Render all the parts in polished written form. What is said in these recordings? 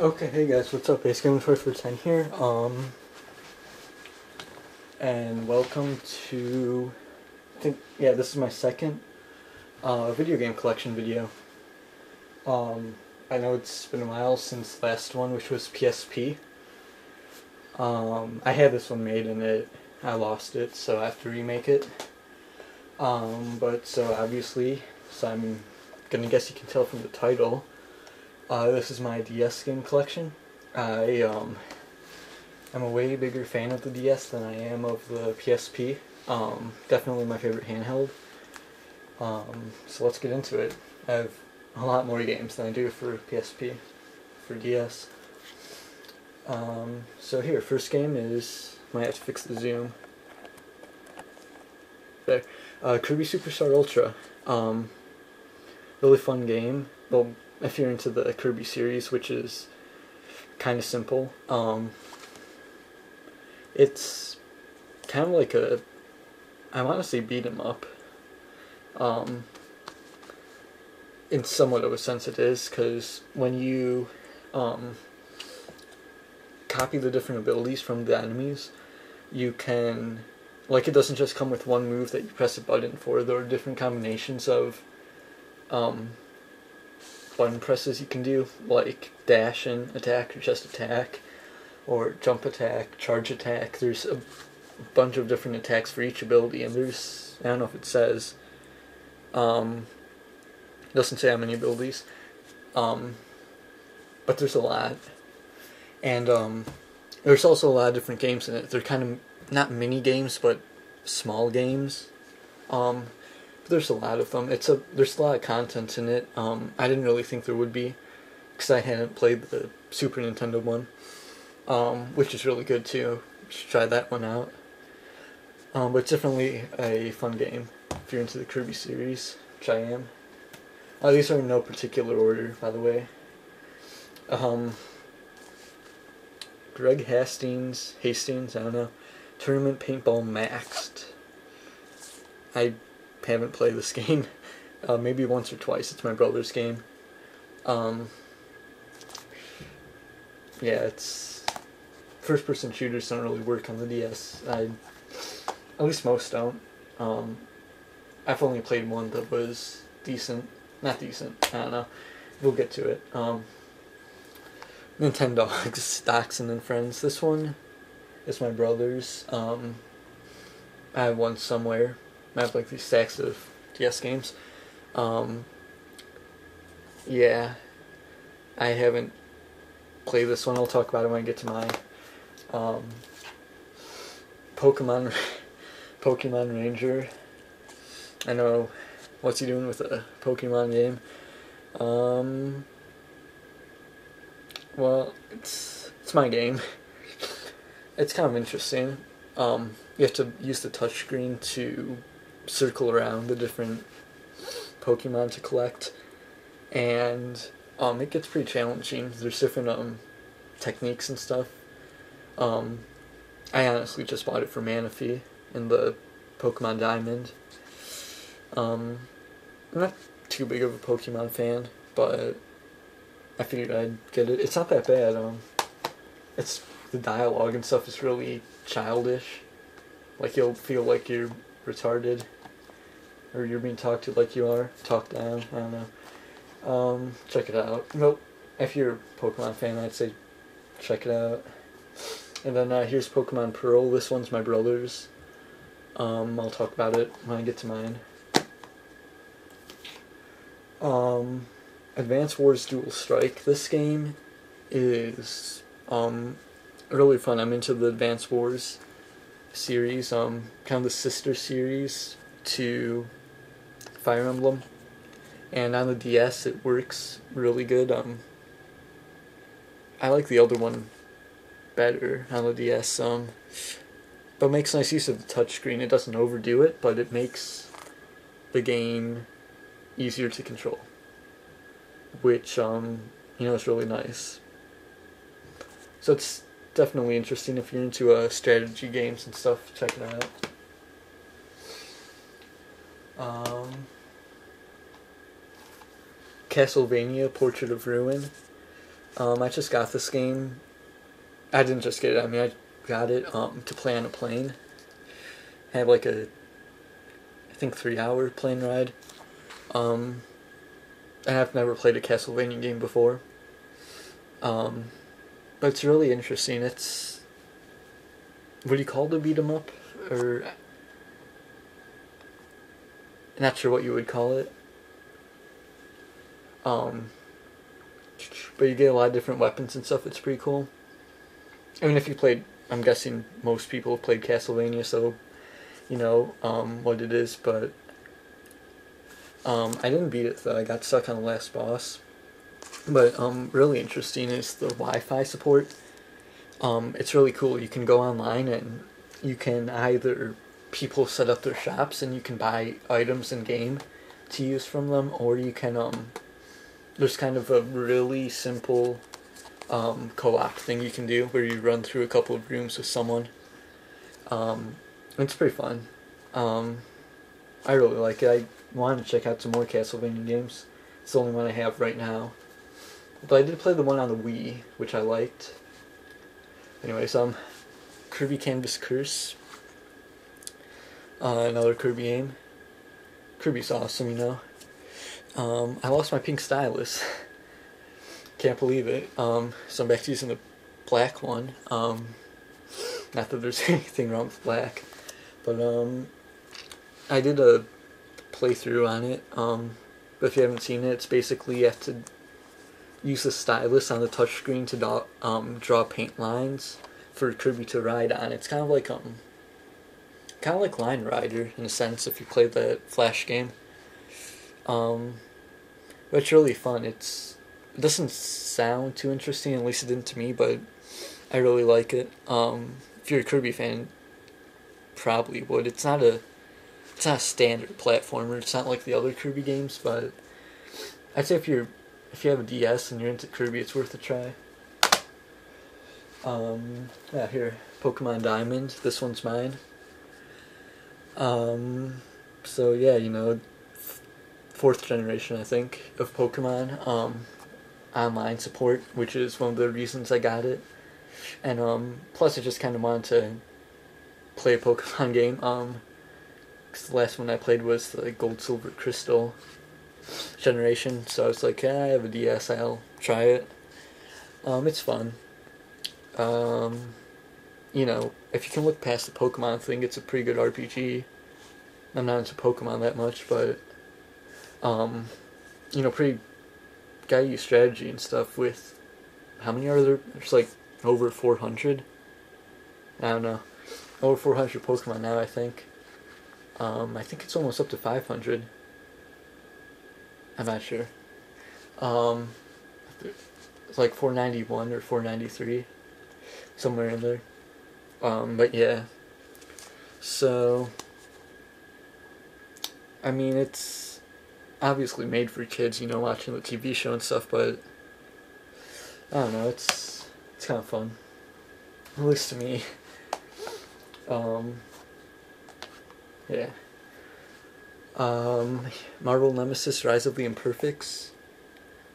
Okay, hey guys, what's up? Ace Gamer 2410 here. And welcome to, this is my second video game collection video. I know it's been a while since the last one, which was PSP. I had this one made and I lost it, so I have to remake it. I'm gonna guess you can tell from the title. This is my DS game collection. I'm a way bigger fan of the DS than I am of the PSP. Definitely my favorite handheld. So let's get into it. I have a lot more games than I do for PSP, for DS. So here, first game is, might have to fix the zoom. There. Kirby Superstar Ultra. Really fun game. Well, if you're into the Kirby series, which is kind of simple. It's kind of like I want to say beat 'em up. In somewhat of a sense it is, because when you copy the different abilities from the enemies, you can, like, it doesn't just come with one move that you press a button for. There are different combinations of button presses you can do, like dash and attack, or just attack, or jump attack, charge attack. There's a bunch of different attacks for each ability, and there's, I don't know if it says, it doesn't say how many abilities, but there's a lot, and there's also a lot of different games in it. They're kind of not mini games, but small games. There's a lot of them. There's a lot of content in it. I didn't really think there would be, because I hadn't played the Super Nintendo one, which is really good too. You should try that one out. But it's definitely a fun game if you're into the Kirby series, which I am. These are in no particular order, by the way. Gregg Hastings, I don't know. Tournament Paintball Maxed. I haven't played this game. Maybe once or twice. It's my brother's game. It's first-person shooters don't really work on the DS. At least most don't. I've only played one that was decent. Not decent. I don't know. We'll get to it. Nintendogs, Stockson and Friends. This one is my brother's. I have one somewhere. I have like these stacks of DS games. I haven't played this one. I'll talk about it when I get to mine. Pokemon Ranger. I know, what's he doing with a Pokemon game? Well, it's my game. It's kind of interesting. You have to use the touchscreen to circle around the different Pokemon to collect, and it gets pretty challenging. There's different techniques and stuff. I honestly just bought it for Mana Fee in the Pokemon Diamond. I'm not too big of a Pokemon fan, but I figured I'd get it. It's not that bad. It's the dialogue and stuff is really childish. Like, you'll feel like you're retarded, or you're being talked to like you are, talked down, I don't know. Check it out. Nope. If you're a Pokemon fan, I'd say check it out. And then here's Pokemon Parole. This one's my brother's. I'll talk about it when I get to mine. Advance Wars Dual Strike. This game is really fun. I'm into the Advance Wars series, kind of the sister series to Fire Emblem, and on the DS it works really good. I like the older one better on the DS, but makes nice use of the touchscreen. It doesn't overdo it, but it makes the game easier to control, which is really nice. So it's definitely interesting if you're into strategy games and stuff. Check it out. Castlevania Portrait of Ruin. I just got this game. I didn't just get it. I mean, I got it to play on a plane. Had like a, I think 3-hour plane ride. And I've never played a Castlevania game before. But it's really interesting. It's, what do you call it, a beat 'em up? Or, not sure what you would call it. But you get a lot of different weapons and stuff. It's pretty cool. I mean, if you played, I'm guessing most people have played Castlevania, so you know what it is. But I didn't beat it though. I got stuck on the last boss. But really interesting is the Wi-Fi support. It's really cool. You can go online and you can either, people set up their shops and you can buy items in game to use from them, or you can there's kind of a really simple co-op thing you can do where you run through a couple of rooms with someone. It's pretty fun. I really like it. I wanted to check out some more Castlevania games. It's the only one I have right now. But I did play the one on the Wii, which I liked. Anyways, Kirby Canvas Curse. Another Kirby game. Kirby's awesome, you know. I lost my pink stylus. Can't believe it. So I'm back to using the black one. Not that there's anything wrong with black. But I did a playthrough on it. But if you haven't seen it, it's basically you have to use the stylus on the touchscreen to draw paint lines for Kirby to ride on. It's kind of like Line Rider in a sense if you played that Flash game. But it's really fun. It doesn't sound too interesting, at least it didn't to me, but I really like it. If you're a Kirby fan, probably would. It's not a standard platformer. It's not like the other Kirby games, but I'd say if you have a DS and you're into Kirby, it's worth a try. Yeah, here, Pokemon Diamond. This one's mine. So yeah, you know, 4th generation, I think, of Pokemon. Online support, which is one of the reasons I got it. And plus I just kind of wanted to play a Pokemon game. Cause the last one I played was the Gold, Silver, Crystal generation, so I was like, I have a DS, I'll try it. It's fun. You know, if you can look past the Pokemon thing, it's a pretty good RPG. I'm not into Pokemon that much, but you know, pretty gotta use strategy and stuff with, how many are there? There's like over 400. I don't know. Over 400 Pokemon now, I think. I think it's almost up to 500. I'm not sure. It's like 491 or 493. Somewhere in there. But yeah. So, I mean, it's obviously made for kids, you know, watching the TV show and stuff, but I don't know, it's kind of fun. At least to me. Yeah. Marvel Nemesis Rise of the Imperfects.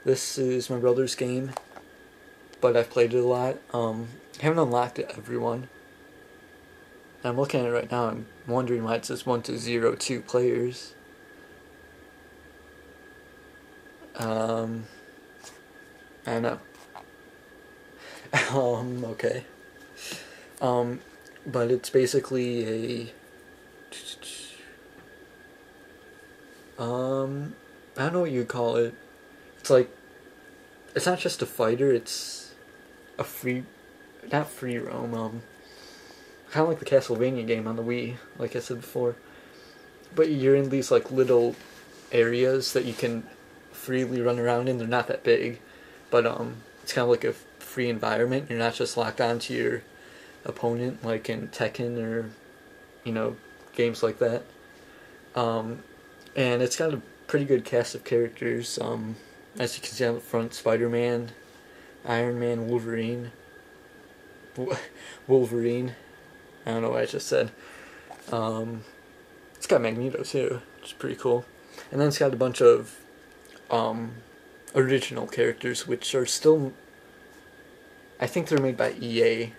This is my brother's game, but I've played it a lot. Haven't unlocked it, everyone. I'm looking at it right now, I'm wondering why it says 1 to 0 2 players. I don't know. Okay. But it's basically I don't know what you'd call it. It's like, it's not just a fighter, it's a not free roam, kind of like the Castlevania game on the Wii, like I said before. But you're in these like little areas that you can freely run around in. They're not that big, but it's kind of like a free environment. You're not just locked onto your opponent like in Tekken or, you know, games like that. And it's got a pretty good cast of characters. As you can see on the front, Spider-Man, Iron Man, Wolverine. I don't know what I just said. It's got Magneto too, which is pretty cool. And then it's got a bunch of original characters, which are still I think they're made by EA,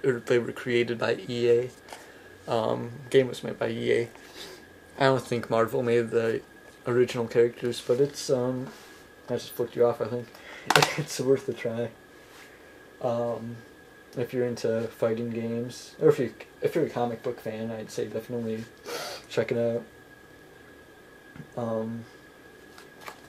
or they were created by EA. Game was made by EA. I don't think Marvel made the original characters, but it's I just flipped you off. I think it's worth a try. If you're into fighting games, or if you're a comic book fan, I'd say definitely check it out.